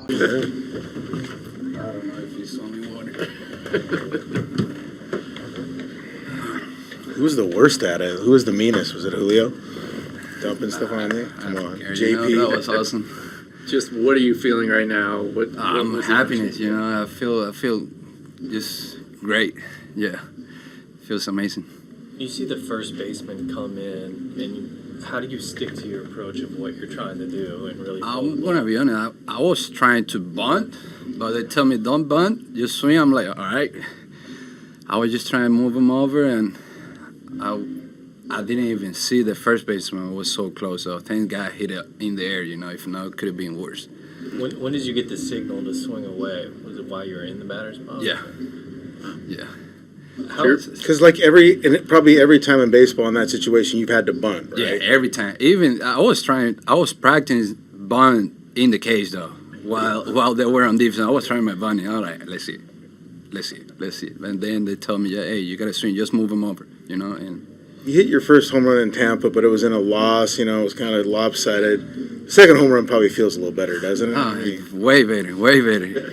don't know if he's only water. Who was the worst at it? Who was the meanest? Was it Julio? Dumping stuff on you? Come on. JP. That was awesome. Just what are you feeling right now? What was happiness, I feel just great. Yeah. Feels amazing. You see the first baseman come in, and how do you stick to your approach of what you're trying to do and really? I'm gonna be honest. I was trying to bunt, but they tell me don't bunt, just swing. I'm like, all right. I was just trying to move him over, and I didn't even see the first baseman. It was so close. So thank God hit it in the air. If not, it could have been worse. When did you get the signal to swing away? Was it while you were in the batter's box? Yeah. Yeah. Because probably every time in baseball in that situation, you've had to bunt, right? Yeah, every time. Even I was practicing bunt in the cage though. While they were on defense, I was trying my bunting. All right, let's see. And then they told me, hey, you gotta swing, just move him over, And you hit your first home run in Tampa, but it was in a loss. It was kind of lopsided. Second home run probably feels a little better, doesn't it? Way better.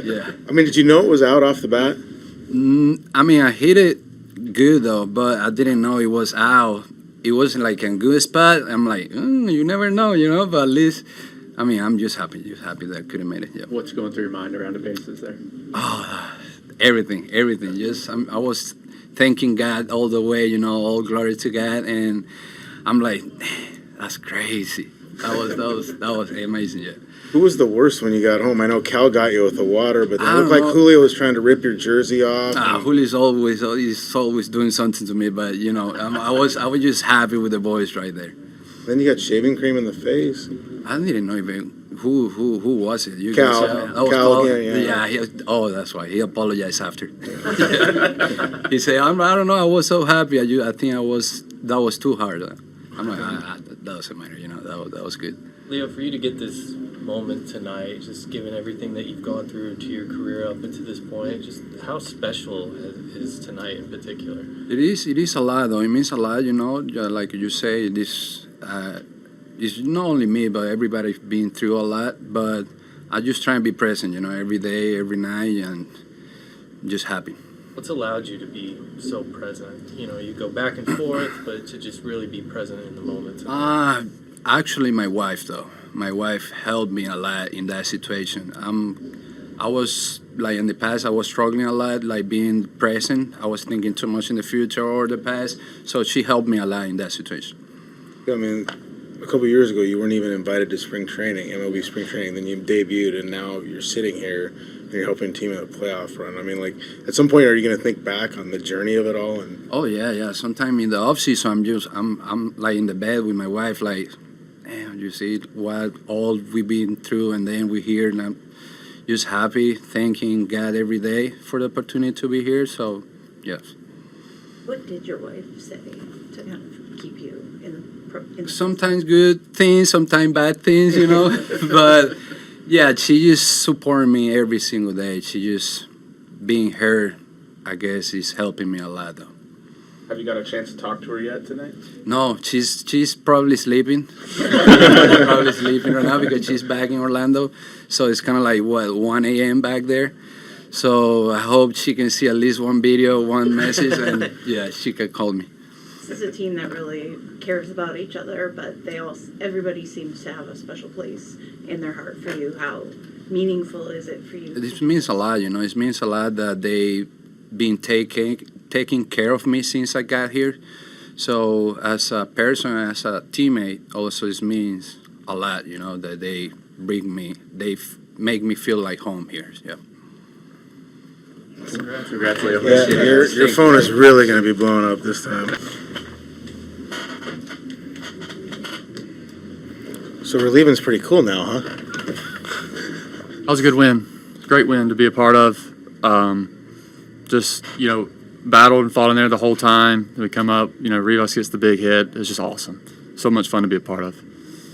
Yeah. I mean, did you know it was out off the bat? I hit it good though, but I didn't know it was out. It wasn't like a good spot. I'm like, you never know, But at least, I'm just happy that I could have made it. Yeah. What's going through your mind around the bases there? Oh, everything. Just I was thanking God all the way, all glory to God, and I'm like, that's crazy. That was amazing. Yeah. Who was the worst when you got home? I know Cal got you with the water, but it looked like Julio was trying to rip your jersey off. Julio's always doing something to me, but I was just happy with the boys right there. Then you got shaving cream in the face. I didn't know even who was it. You Cal. Cal. Yeah. That's why he apologized after. He said, I don't know. I was so happy. I think that was too hard. I'm like, that doesn't matter. That was good. Leo, for you to get this moment tonight, just given everything that you've gone through into your career up until this point, just how special is tonight in particular? It is a lot, though. It means a lot, like you say, it's not only me, but everybody's been through a lot, but I just try and be present, every day, every night, and just happy. What's allowed you to be so present? You go back and forth, but to just really be present in the moment tonight. Actually, my wife, though. My wife helped me a lot in that situation. I was, like, in the past, I was struggling a lot, like, being present. I was thinking too much in the future or the past, so she helped me a lot in that situation. I mean, a couple of years ago, you weren't even invited to spring training, MLB spring training. Then you debuted, and now you're sitting here, and you're helping a team in a playoff run. I mean, like, at some point, are you going to think back on the journey of it all? Oh, yeah. Sometime in the off-season, I'm like, in the bed with my wife, like, damn, you see what all we've been through, and then we're here, and I'm just happy, thanking God every day for the opportunity to be here. So, yes. What did your wife say to kind of keep you in sometimes good things, sometimes bad things, But, yeah, she just supported me every single day. She just, being her, I guess, is helping me a lot, though. Have you got a chance to talk to her yet tonight? No, she's probably sleeping. Probably sleeping right now because she's back in Orlando. So it's kind of like, 1 a.m. back there. So I hope she can see at least one video, one message, and, yeah, she can call me. This is a team that really cares about each other, but everybody seems to have a special place in their heart for you. How meaningful is it for you? It means a lot, It means a lot that they been taking care of me since I got here. So as a person, as a teammate, also it means a lot, that they make me feel like home here. Yeah. Congratulations. Yeah, your phone is really going to be blowing up this time. So relieving's pretty cool now, huh? That was a good win. Great win to be a part of. Just, battled and fought in there the whole time. We come up, Rivas gets the big hit. It's just awesome. So much fun to be a part of.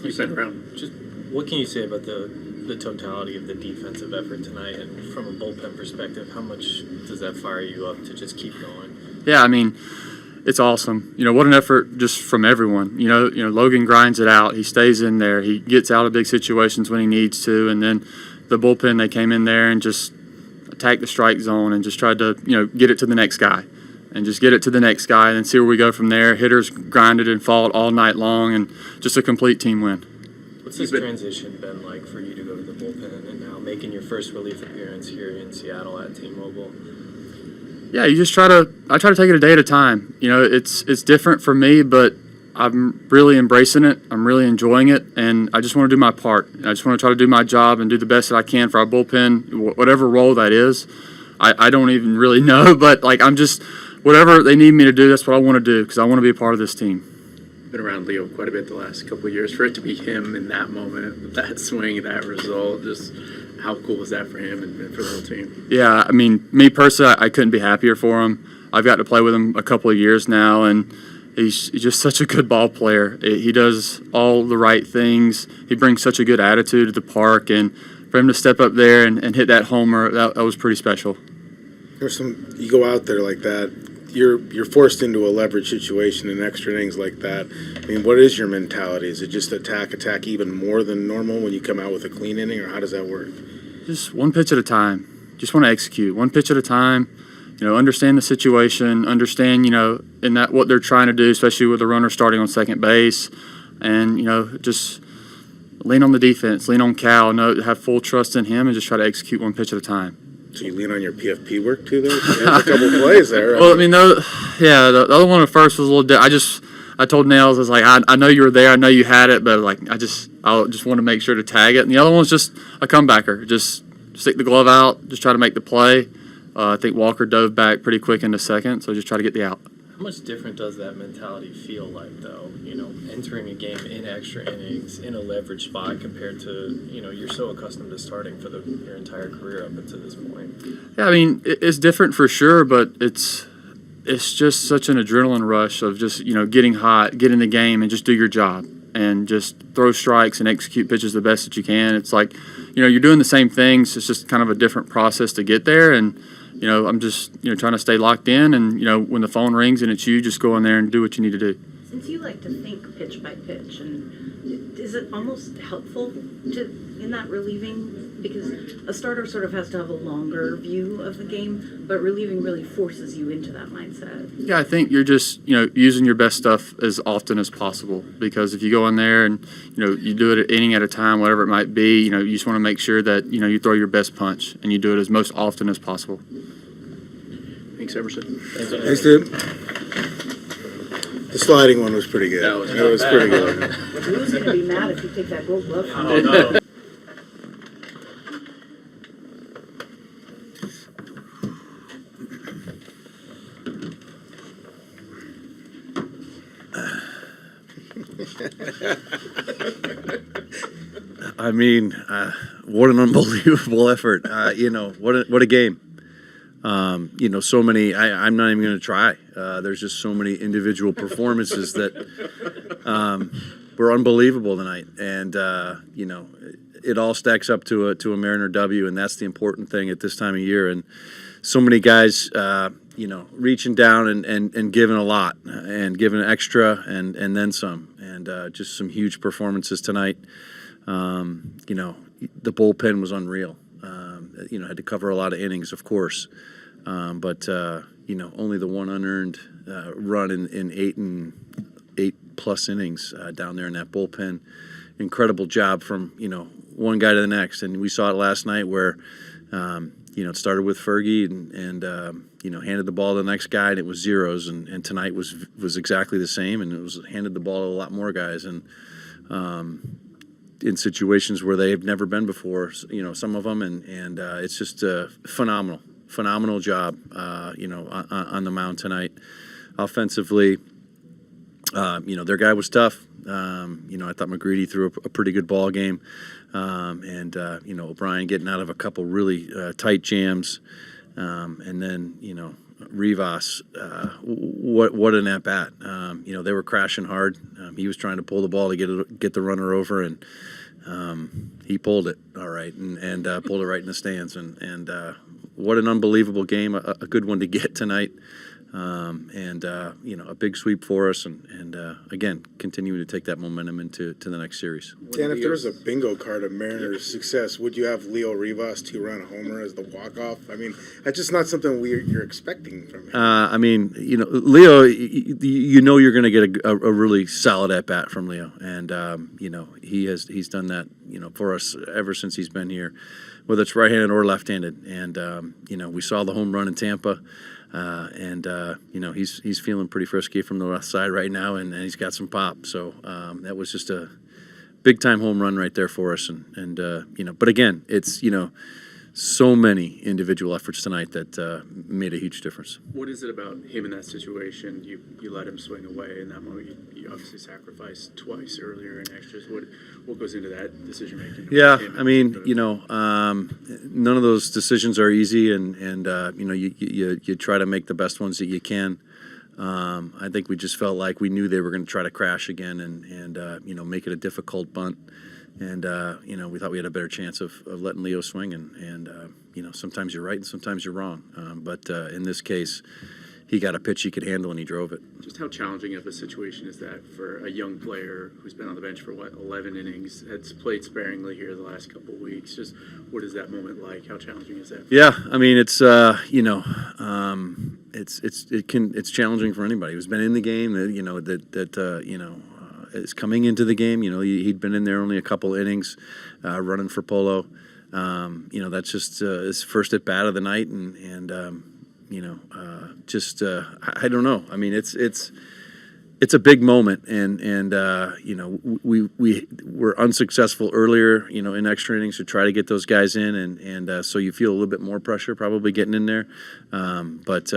Just what can you say about the totality of the defensive effort tonight, and from a bullpen perspective, how much does that fire you up to just keep going? Yeah, it's awesome. What an effort just from everyone. Logan grinds it out. He stays in there. He gets out of big situations when he needs to, and then the bullpen, they came in there and just attacked the strike zone and just tried to, get it to the next guy. And just get it to the next guy and then see where we go from there. Hitters grinded and fought all night long, and just a complete team win. What's this transition been like for you to go to the bullpen and now making your first relief appearance here in Seattle at T-Mobile? Yeah, I try to take it a day at a time. It's different for me, but I'm really embracing it. I'm really enjoying it, and I just want to do my part. I just want to try to do my job and do the best that I can for our bullpen, whatever role that is. I don't even really know, but I'm just, whatever they need me to do, that's what I want to do, because I want to be a part of this team. Been around Leo quite a bit the last couple of years. For it to be him in that moment, that swing, that result, just how cool was that for him and for the whole team? Yeah, I mean, me personally, I couldn't be happier for him. I've got to play with him a couple of years now, and he's just such a good ball player. He does all the right things. He brings such a good attitude to the park, and for him to step up there and hit that homer, that was pretty special. You go out there like that, you're forced into a leverage situation in extra innings like that. I mean, what is your mentality? Is it just attack even more than normal when you come out with a clean inning, or how does that work? Just one pitch at a time. Just want to execute one pitch at a time. Understand the situation, understand, in that what they're trying to do, especially with the runner starting on second base, and, just lean on the defense, lean on Cal, have full trust in him, and just try to execute one pitch at a time. So you lean on your PFP work too there? There's a couple plays there. Well, I mean, the other one at first was a little I told Nails, I was like, I know you were there, I know you had it, but I just want to make sure to tag it. And the other one was just a comebacker. Just stick the glove out, just try to make the play. I think Walker dove back pretty quick into second, so just try to get the out. How much different does that mentality feel like, though? Entering a game in extra innings in a leverage spot compared to, you're so accustomed to starting for your entire career up until this point. Yeah, I mean, it's different for sure, but it's just such an adrenaline rush of just, getting hot, get in the game, and just do your job. And just throw strikes and execute pitches the best that you can. It's like, you're doing the same things. It's just kind of a different process to get there. And, I'm just, trying to stay locked in. And, when the phone rings and it's you, just go in there and do what you need to do. Since you like to think pitch by pitch, and is it almost helpful in that relieving? Because a starter sort of has to have a longer view of the game, but relieving really forces you into that mindset. Yeah, I think you're just, using your best stuff as often as possible. Because if you go in there and, you do it an inning at a time, whatever it might be, you just want to make sure that, you throw your best punch and you do it as most often as possible. Thanks, Emerson. Thanks, dude. The sliding one was pretty good. That was pretty good. Who's going to be mad if you take that gold glove from Oh, him? no. I mean, what an unbelievable effort. What a game. So many, I'm not even going to try. There's just so many individual performances that were unbelievable tonight. And, it all stacks up to a Mariner W, and that's the important thing at this time of year. And so many guys, reaching down and giving a lot and giving extra and then some. And just some huge performances tonight. The bullpen was unreal. Had to cover a lot of innings, of course. But only the one unearned run in 8+ innings down there in that bullpen. Incredible job from, one guy to the next. And we saw it last night where, it started with Fergie and handed the ball to the next guy, and it was zeros. And tonight was exactly the same, and it was handed the ball to a lot more guys. And in situations where they've never been before, some of them, and it's just a phenomenal job, on the mound tonight. Offensively, their guy was tough. I thought McGreedy threw a pretty good ball game, and O'Brien getting out of a couple really tight jams, and then Rivas, what an at bat. They were crashing hard. He was trying to pull the ball to get the runner over, and he pulled it all right, and pulled it right in the stands. And what an unbelievable game, a good one to get tonight. and a big sweep for us, and again, continuing to take that momentum into the next series. Dan, if there was a bingo card of Mariners' success, would you have Leo Rivas 2-run homer as the walk-off? I mean, that's just not something you're expecting from him. Leo, you're going to get a really solid at bat from Leo, and he's done that for us ever since he's been here, whether it's right-handed or left-handed. And we saw the home run in Tampa. He's feeling pretty frisky from the left side right now, and he's got some pop. So that was just a big time home run right there for us. But again, it's so many individual efforts tonight that made a huge difference. What is it about him in that situation? You let him swing away in that moment. You obviously sacrificed twice earlier in extras. What goes into that decision making? Yeah, I mean, none of those decisions are easy, and you try to make the best ones that you can. I think we just felt like we knew they were going to try to crash again and make it a difficult bunt. And, we thought we had a better chance of letting Leo swing. And sometimes you're right and sometimes you're wrong. But in this case, he got a pitch he could handle and he drove it. Just how challenging of a situation is that for a young player who's been on the bench for 11 innings, has played sparingly here the last couple of weeks? Just what is that moment like? How challenging is that? Yeah, I mean, it's it's challenging for anybody who's been in the game. Is coming into the game. He'd been in there only a couple innings, running for Polo. That's just his first at bat of the night, and I don't know. I mean, it's a big moment, and we were unsuccessful earlier, in extra innings to try to get those guys in, and so you feel a little bit more pressure probably getting in there, but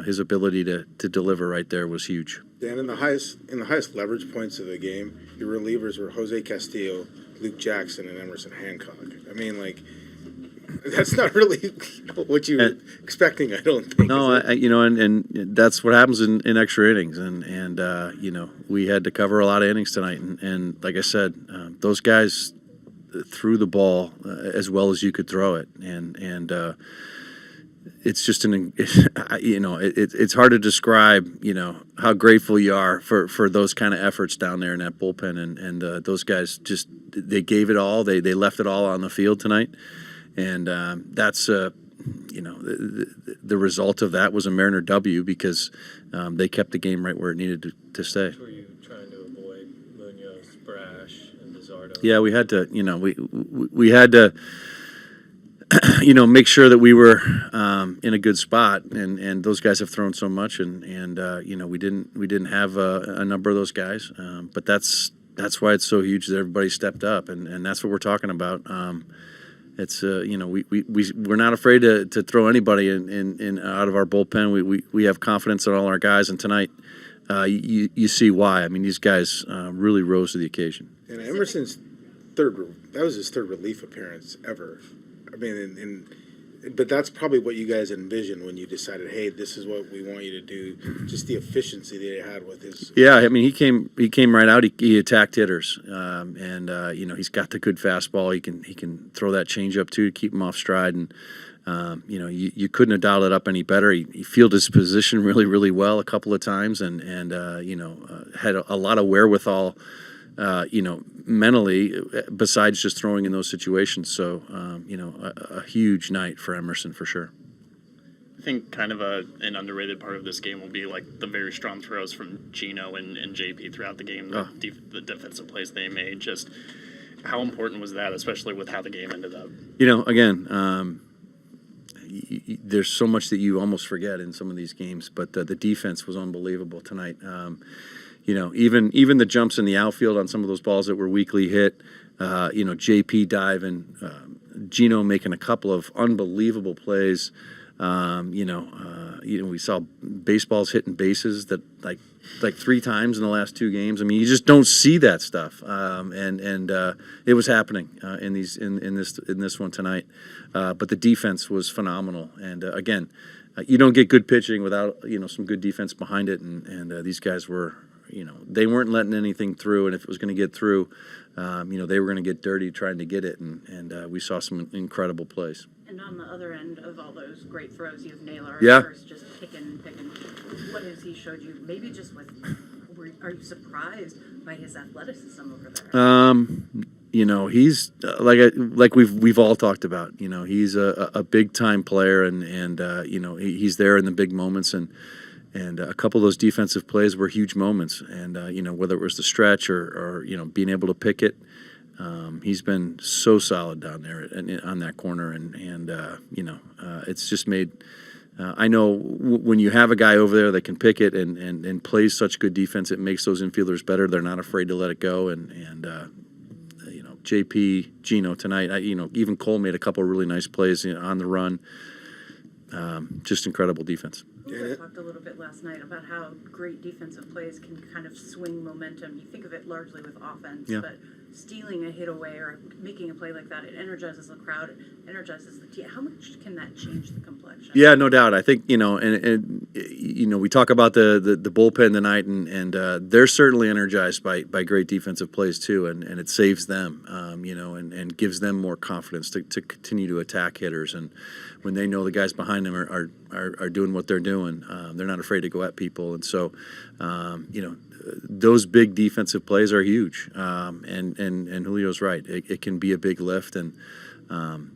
his ability to deliver right there was huge. Dan, in the highest leverage points of the game, your relievers were Jose Castillo, Luke Jackson, and Emerson Hancock. I mean, that's not really what you were expecting, I don't think. No, and that's what happens in extra innings, and we had to cover a lot of innings tonight, and like I said, those guys threw the ball as well as you could throw it, and it's just it's hard to describe how grateful you are for those kind of efforts down there in that bullpen, and those guys they gave it all, they left it all on the field tonight. And that's, the result of that was a Mariner W because they kept the game right where it needed to stay. Were you trying to avoid Munoz, Brash, and Bizardo? Yeah, we had to, we had to, make sure that we were in a good spot, and those guys have thrown so much, and we didn't have a number of those guys, but that's why it's so huge that everybody stepped up, and that's what we're talking about. It's we're not afraid to throw anybody in out of our bullpen. We have confidence in all our guys, and tonight you see why. I mean, these guys really rose to the occasion. And Emerson's that was his third relief appearance ever. I mean, but that's probably what you guys envisioned when you decided, hey, this is what we want you to do. Just the efficiency that he had with his. Yeah, I mean, he came right out. He attacked hitters, and he's got the good fastball. He can throw that changeup too to keep him off stride, and you couldn't have dialed it up any better. He fielded his position really, really well a couple of times, and had a lot of wherewithal. Mentally, besides just throwing in those situations. So, a huge night for Emerson for sure. I think kind of an underrated part of this game will be like the very strong throws from Gino and JP throughout the game, the defensive plays they made. Just how important was that, especially with how the game ended up? Again, there's so much that you almost forget in some of these games, but the defense was unbelievable tonight. Even the jumps in the outfield on some of those balls that were weakly hit, JP diving, Gino making a couple of unbelievable plays. We saw baseballs hitting bases that like 3 times in the last 2 games. I mean, you just don't see that stuff, and it was happening in this one tonight. But the defense was phenomenal, and again, you don't get good pitching without some good defense behind it, and these guys were they weren't letting anything through, and if it was going to get through, they were going to get dirty trying to get it, and we saw some incredible plays. And on the other end of all those great throws, you have Naylor. Yeah. Just picking. What has he showed you? Maybe just with. Are you surprised by his athleticism over there? He's like we've all talked about. He's a big time player, and he's there in the big moments, and a couple of those defensive plays were huge moments. And whether it was the stretch or being able to pick it, he's been so solid down there on that corner, and it's just made. I know when you have a guy over there that can pick it and plays such good defense, it makes those infielders better. They're not afraid to let it go, and JP, Gino tonight. Even Cole made a couple of really nice plays on the run. Just incredible defense. We talked a little bit last night about how great defensive plays can kind of swing momentum. You think of it largely with offense, Yeah. but stealing a hit away or making a play like that, it energizes the crowd, it energizes the team. How much can that change the complexion? Yeah, no doubt. I think and we talk about the bullpen tonight, and they're certainly energized by great defensive plays too, and it saves them, and gives them more confidence to continue to attack hitters, and when they know the guys behind them are doing what they're doing, they're not afraid to go at people, and so those big defensive plays are huge, and Julio's right. It can be a big lift, and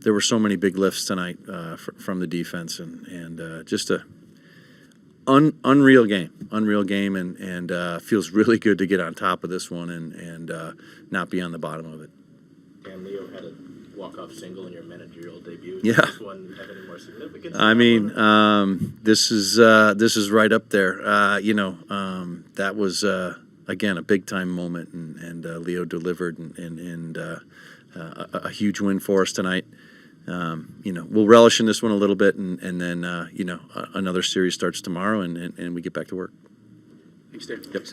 there were so many big lifts tonight from the defense, and just a unreal game, and feels really good to get on top of this one and not be on the bottom of it. And Leo had a walk-off single in your managerial debut. Yeah. Does this one have any more significance? I mean, this is right up there. That was again a big time moment, and Leo delivered, and a huge win for us tonight. We'll relish in this one a little bit, and then another series starts tomorrow, and we get back to work. Thanks, Dave. Yep.